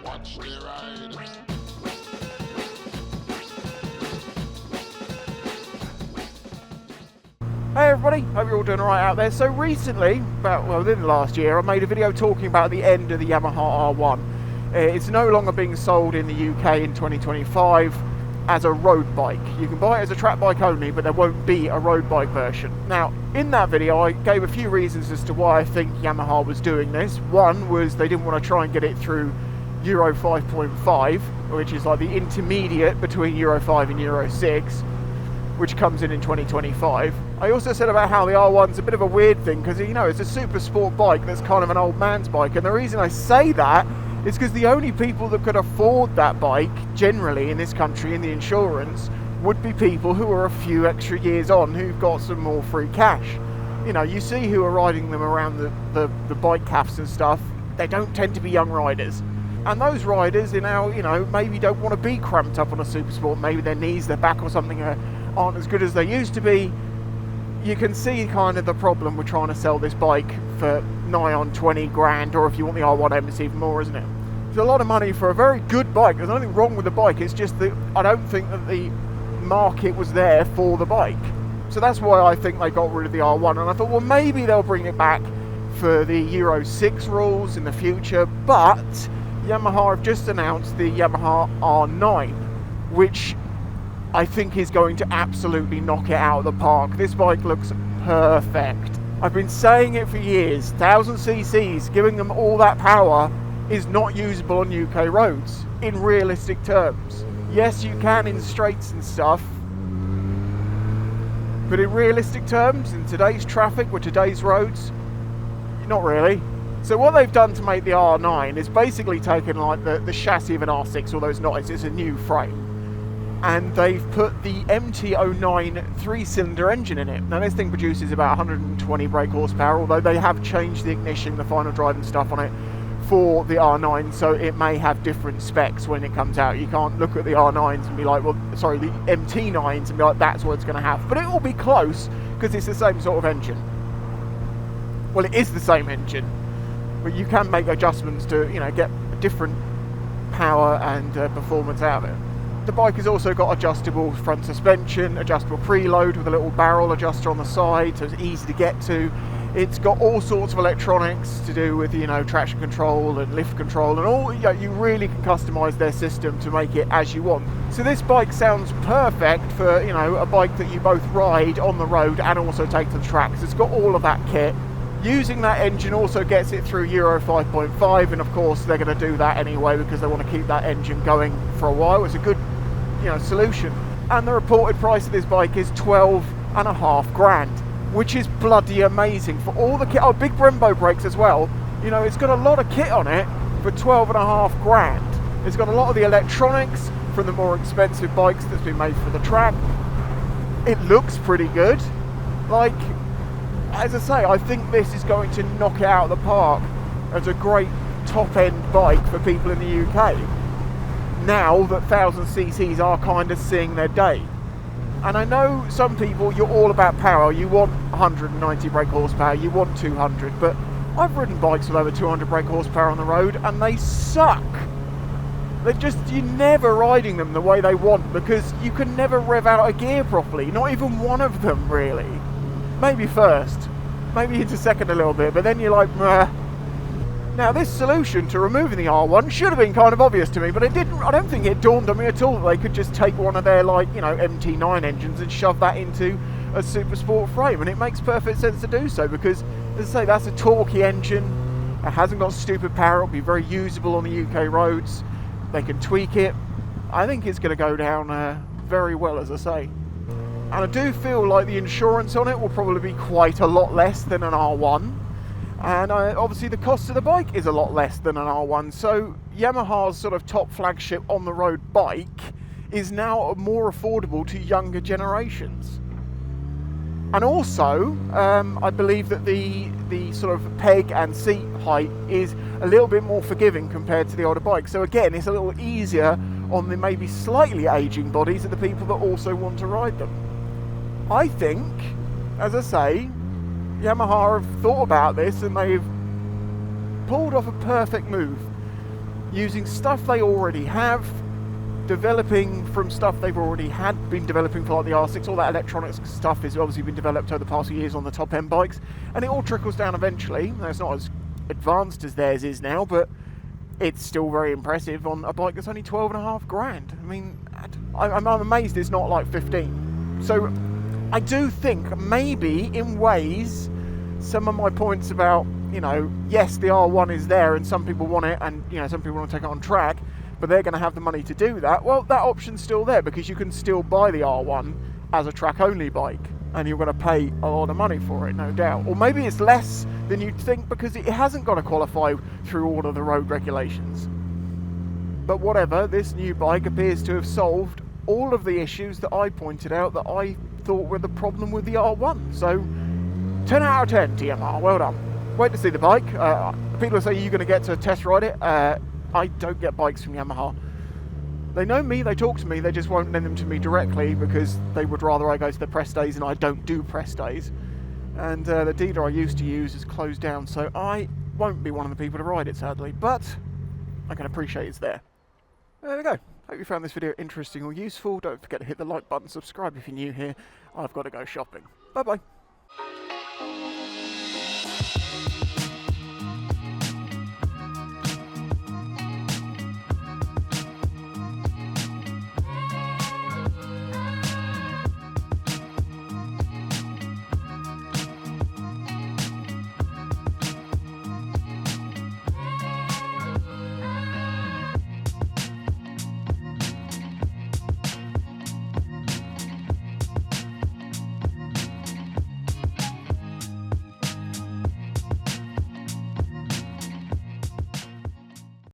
Watch the ride. Hey everybody, hope you're all doing alright out there. So recently, within the last year, I made a video talking about the end of the Yamaha R1. It's no longer being sold in the UK in 2025 as a road bike. You can buy it as a track bike only, but there won't be a road bike version. Now, in that video, I gave a few reasons as to why I think Yamaha was doing this. One was they didn't want to try and get it through Euro 5.5, which is like the intermediate between Euro 5 and Euro 6, which comes in 2025. I also said about how the R1's a bit of a weird thing because, you know, it's a super sport bike that's kind of an old man's bike, and the reason I say that is because the only people that could afford that bike, generally in this country, in the insurance, would be people who are a few extra years on, who've got some more free cash. You know, you see who are riding them around the bike cafes and stuff, they don't tend to be young riders. And those riders now, you know, maybe don't want to be cramped up on a super sport, maybe their knees, their back or something aren't as good as they used to be. You can see kind of the problem with trying to sell this bike for nigh on 20 grand, or if you want the R1M, it's even more, isn't it? It's a lot of money for a very good bike. There's nothing wrong with the bike, it's just that I don't think that the market was there for the bike. So that's why I think they got rid of the R1, and I thought, well, maybe they'll bring it back for the Euro 6 rules in the future, but Yamaha have just announced the Yamaha R9, which I think is going to absolutely knock it out of the park. This bike looks perfect. I've been saying it for years. 1000 cc's, giving them all that power, is not usable on UK roads in realistic terms. Yes, you can in straights and stuff, but in realistic terms, in today's traffic with today's roads, not really. So what they've done to make the R9 is basically taken like the chassis of an R6, although it's not, it's a new frame. And they've put the MT09 3-cylinder engine in it. Now this thing produces about 120 brake horsepower, although they have changed the ignition, the final drive and stuff on it for the R9, so it may have different specs when it comes out. You can't look at the R9s and be like, well, sorry, the MT9s and be like, that's what it's going to have. But it will be close, because it's the same sort of engine. Well, it is the same engine, but you can make adjustments to, you know, get different power and performance out of it. The bike has also got adjustable front suspension, adjustable preload with a little barrel adjuster on the side, so it's easy to get to. It's got all sorts of electronics to do with, you know, traction control and lift control and all. You know, you really can customize their system to make it as you want. So this bike sounds perfect for, you know, a bike that you both ride on the road and also take to the track, because it's got all of that kit. Using that engine also gets it through Euro 5.5, and of course they're going to do that anyway because they want to keep that engine going for a while. It's a good, you know, solution. And the reported price of this bike is 12.5 grand, which is bloody amazing for all the kit. Oh, big Brembo brakes as well. You know, it's got a lot of kit on it for 12.5 grand. It's got a lot of the electronics from the more expensive bikes that's been made for the track. It looks pretty good. Like, as I say, I think this is going to knock it out of the park as a great top-end bike for people in the UK. Now that 1000 cc's are kind of seeing their day. And I know some people, you're all about power. You want 190 brake horsepower, you want 200, but I've ridden bikes with over 200 brake horsepower on the road and they suck. They're just, you're never riding them the way they want because you can never rev out a gear properly. Not even one of them, really. Maybe first, maybe into second a little bit, but then you're like, meh. Now this solution to removing the R1 should have been kind of obvious to me, but it didn't. I don't think it dawned on me at all that they could just take one of their, like, you know, MT9 engines and shove that into a super sport frame, and it makes perfect sense to do so because, as I say, that's a torquey engine. It hasn't got stupid power. It'll be very usable on the UK roads. They can tweak it. I think it's going to go down very well, as I say. And I do feel like the insurance on it will probably be quite a lot less than an R1. And obviously the cost of the bike is a lot less than an R1. So Yamaha's sort of top flagship on-the-road bike is now more affordable to younger generations. And also, I believe that the sort of peg and seat height is a little bit more forgiving compared to the older bike. So again, it's a little easier on the maybe slightly aging bodies of the people that also want to ride them. I think, as I say, Yamaha have thought about this and they've pulled off a perfect move. using stuff they already have, developing from stuff they've already been developing for like the R6. All that electronics stuff has obviously been developed over the past few years on the top end bikes, and it all trickles down eventually. Now, it's not as advanced as theirs is now, but it's still very impressive on a bike that's only 12.5 grand. I mean, I'm amazed it's not like 15. So I do think maybe in ways some of my points about, you know, yes, the R1 is there and some people want it, and, you know, some people want to take it on track, but they're going to have the money to do that. Well, that option's still there, because you can still buy the R1 as a track-only bike, and you're going to pay a lot of money for it, no doubt. Or maybe it's less than you'd think, because it hasn't got to qualify through all of the road regulations. But whatever, this new bike appears to have solved all of the issues that I pointed out that I thought were the problem with the R1. So 10 out of 10 to Yamaha, well done. Wait to see the bike. People say you're going to get to test ride it. I don't get bikes from Yamaha. They know me, they talk to me, they just won't lend them to me directly, because they would rather I go to the press days, and I don't do press days. And the dealer I used to use is closed down, so I won't be one of the people to ride it, sadly, but I can appreciate it's there. There we go. Hope you found this video interesting or useful. Don't forget to hit the like button, subscribe if you're new here. I've got to go shopping. Bye bye.